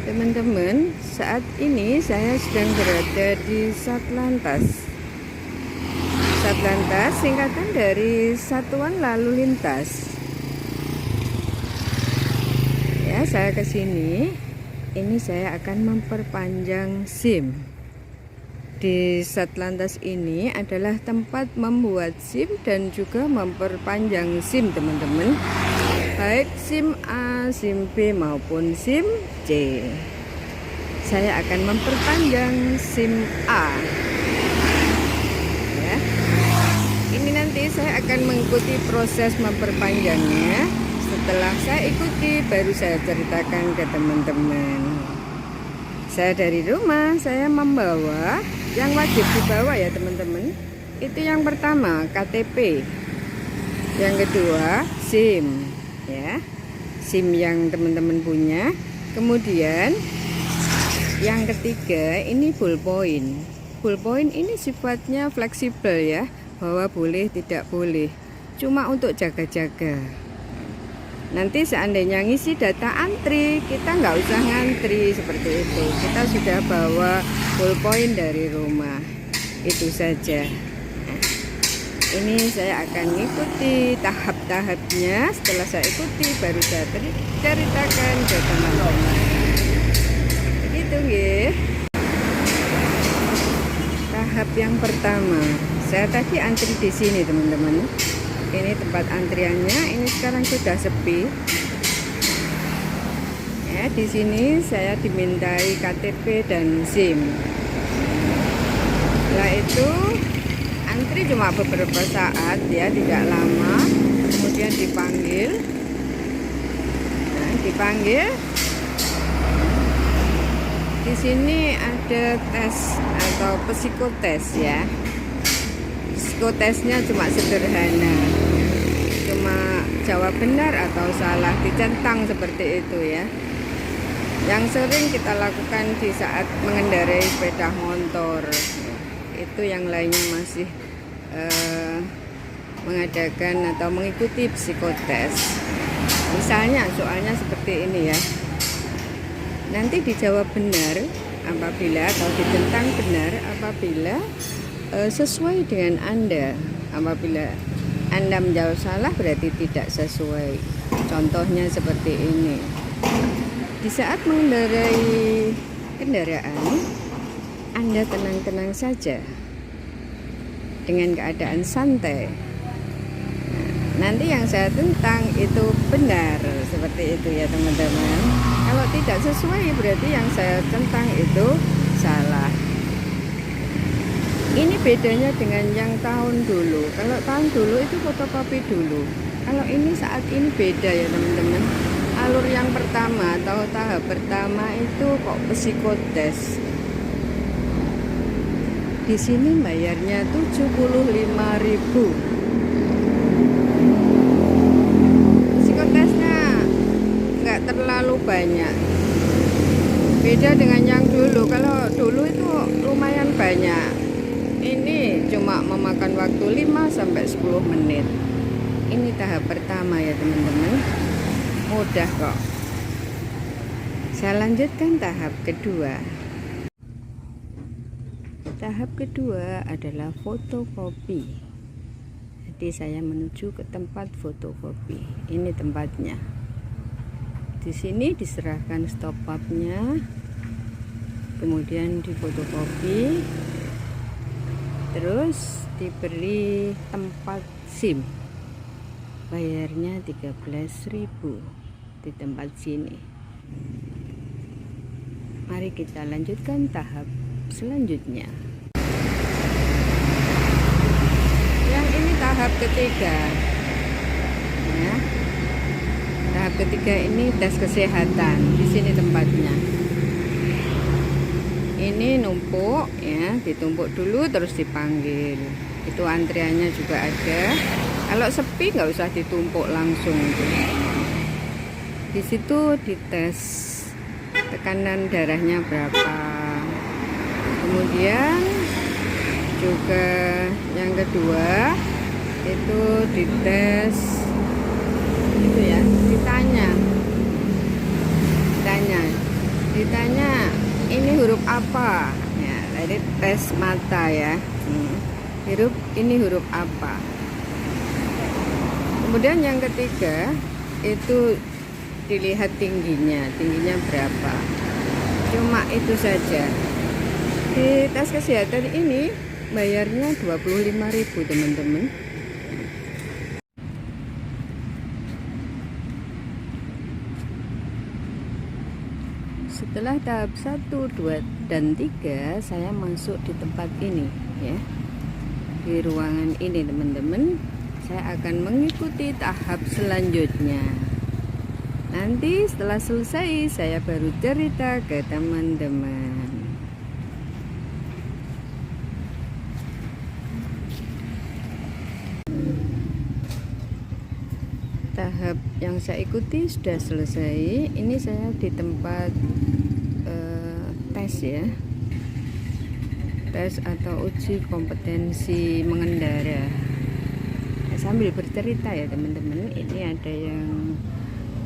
Teman-teman, saat ini saya sedang berada di Satlantas. Satlantas singkatan dari Satuan Lalu Lintas. Ya, saya ke sini. Ini saya akan memperpanjang SIM. Di Satlantas ini adalah tempat membuat SIM dan juga memperpanjang SIM, teman-teman. Baik SIM A, SIM B maupun SIM C. Saya akan memperpanjang SIM A. Ya. Ini nanti saya akan mengikuti proses memperpanjangnya. Setelah saya ikuti, baru saya ceritakan ke teman-teman. Saya dari rumah, saya membawa yang wajib dibawa ya teman-teman. Itu yang pertama KTP, yang kedua SIM. Ya, SIM yang teman-teman punya. Kemudian yang ketiga ini ballpoint. Ballpoint ini sifatnya fleksibel ya, bahwa boleh tidak boleh, cuma untuk jaga-jaga. Nanti seandainya ngisi data antri, kita nggak usah ngantri seperti itu. Kita sudah bawa ballpoint dari rumah. Itu saja. Ini saya akan ikuti tahap-tahapnya. Setelah saya ikuti, baru saya ceritakan ke teman-teman. Begitu ya. Tahap yang pertama, saya tadi antri di sini teman-teman. Ini tempat antriannya. Ini sekarang sudah sepi. Ya, di sini saya dimintai KTP dan SIM. Setelah itu antri cuma beberapa saat ya, tidak lama. Kemudian dipanggil. Nah, dipanggil. Di sini ada tes atau psikotes ya. Psikotesnya cuma sederhana. Cuma jawab benar atau salah, dicentang seperti itu ya. Yang sering kita lakukan di saat mengendarai sepeda motor. Itu yang lainnya masih mengadakan atau mengikuti psikotes. Misalnya soalnya seperti ini ya. Nanti dijawab benar apabila, atau ditentang benar apabila sesuai dengan Anda. Apabila Anda menjawab salah berarti tidak sesuai. Contohnya seperti ini. Di saat mengendarai kendaraan, Anda tenang-tenang saja dengan keadaan santai. Nanti yang saya tentang itu benar, seperti itu ya teman-teman. Kalau tidak sesuai berarti yang saya tentang itu salah. Ini bedanya dengan yang tahun dulu. Kalau tahun dulu itu fotokopi dulu. Kalau ini saat ini beda ya teman-teman. Alur yang pertama atau tahap pertama itu kok psikotes. Di sini bayarnya 75.000. Psikotesnya nggak terlalu banyak. Beda dengan yang dulu. Kalau dulu itu lumayan banyak. Ini cuma memakan waktu 5-10 menit. Ini tahap pertama ya teman-teman. Mudah kok. Saya lanjutkan tahap kedua. Tahap kedua adalah fotokopi. Jadi saya menuju ke tempat fotokopi. Ini tempatnya. Di sini diserahkan stopwatch-nya, kemudian difotokopi, terus diberi tempat SIM. Bayarnya 13.000 di tempat sini. Mari kita lanjutkan tahap selanjutnya. Yang ini tahap ketiga ya. Tahap ketiga ini tes kesehatan. Di sini tempatnya. Ini numpuk ya, ditumpuk dulu terus dipanggil. Itu antriannya juga ada. Kalau sepi nggak usah ditumpuk langsung. Di situ dites tekanan darahnya berapa. Kemudian juga yang kedua itu dites itu ya, ditanya ditanya ini huruf apa ya, dari tes mata ya. Ini huruf apa. Kemudian yang ketiga itu dilihat tingginya berapa. Cuma itu saja. Di tes kesehatan ini bayarnya 25.000 teman-teman. Setelah tahap 1, 2, dan 3 saya masuk di tempat ini ya. Di ruangan ini teman-teman, saya akan mengikuti tahap selanjutnya. Nanti setelah selesai saya baru cerita ke teman-teman. Tahap yang saya ikuti sudah selesai. Ini saya di tempat tes ya, tes atau uji kompetensi mengendara. Sambil bercerita ya teman-teman, ini ada yang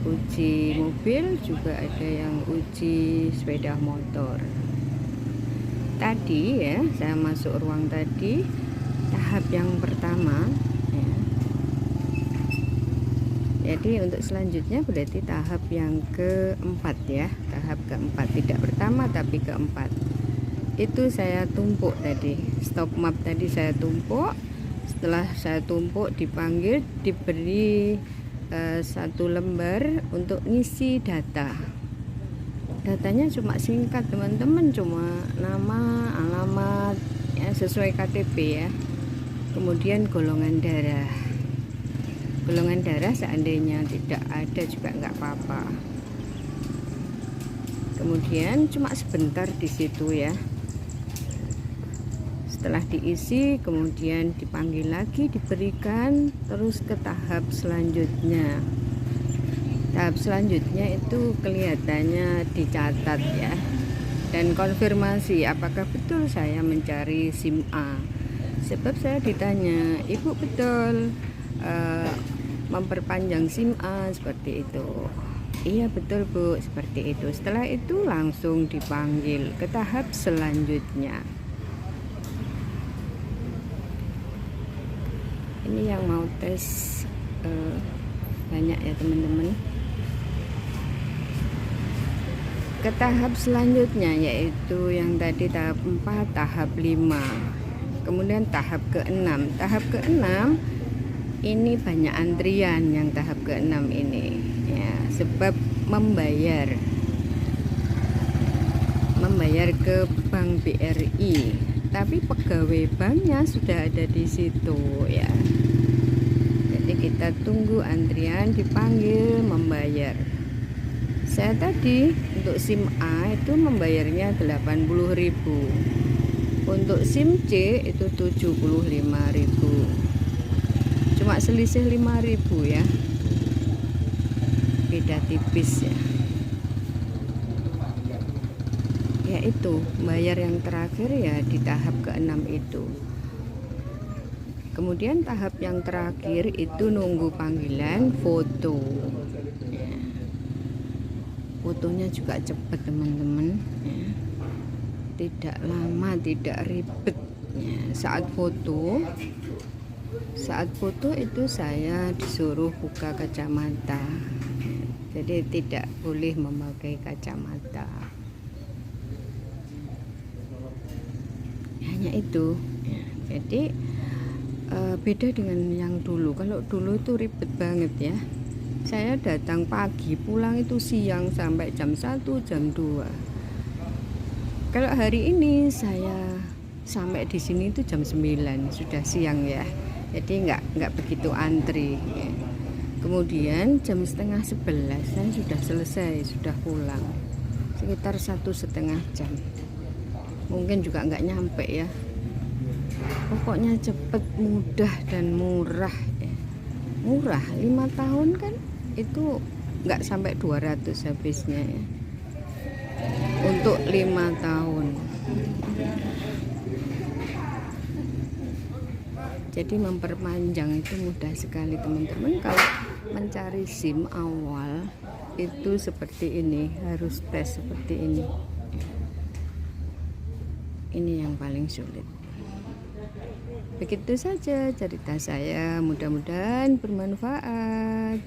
uji mobil, juga ada yang uji sepeda motor. Tadi ya, saya masuk ruang tadi, tahap yang pertama ya. Jadi untuk selanjutnya berarti tahap yang keempat ya, tahap keempat, tidak pertama tapi keempat. Itu saya tumpuk tadi, stop map tadi saya tumpuk. Setelah saya tumpuk dipanggil, diberi 1 lembar untuk ngisi data. Datanya cuma singkat teman-teman, cuma nama, alamat ya, sesuai KTP ya. Kemudian golongan darah. Golongan darah seandainya tidak ada juga nggak apa-apa. Kemudian cuma sebentar di situ ya. Setelah diisi, kemudian dipanggil lagi, diberikan, terus ke tahap selanjutnya. Tahap selanjutnya itu kelihatannya dicatat ya, dan konfirmasi apakah betul saya mencari SIM A. Sebab saya ditanya, ibu betul memperpanjang SIM A seperti itu. Iya betul bu, seperti itu. Setelah itu langsung dipanggil ke tahap selanjutnya. Ini yang mau tes banyak ya teman-teman. Ke tahap selanjutnya yaitu yang tadi tahap 4, tahap 5, kemudian tahap ke-6. Tahap ke-6 ini banyak antrian yang tahap ke-6 ini ya, sebab membayar ke Bank BRI, tapi pegawai banknya sudah ada di situ ya. Jadi kita tunggu antrian, dipanggil, membayar. Saya tadi untuk SIM A itu membayarnya 80.000. Untuk SIM C itu 75.000. Cuma selisih 5.000 ya. Beda tipis ya. Ya itu, bayar yang terakhir ya di tahap ke-6 itu. Kemudian tahap yang terakhir itu nunggu panggilan foto ya. Fotonya juga cepat teman-teman ya. Tidak lama, tidak ribet ya. Saat foto itu saya disuruh buka kacamata, jadi tidak boleh memakai kacamata. Hanya itu ya. Jadi beda dengan yang dulu. Kalau dulu itu ribet banget ya. Saya datang pagi, pulang itu siang sampai jam 1, jam 2. Kalau hari ini saya sampai di sini itu jam 9, sudah siang ya. Jadi nggak begitu antri ya. Kemudian jam setengah 11 saya sudah selesai, sudah pulang. Sekitar 1,5 jam. Mungkin juga nggak nyampe ya. Pokoknya cepet, mudah, dan murah ya. Murah, 5 tahun kan itu nggak sampai 200 habisnya ya. Untuk 5 tahun. Jadi memperpanjang itu mudah sekali teman-teman. Kalau mencari SIM awal itu seperti ini, harus tes seperti ini. Ini yang paling sulit. Begitu saja cerita saya, mudah-mudahan bermanfaat.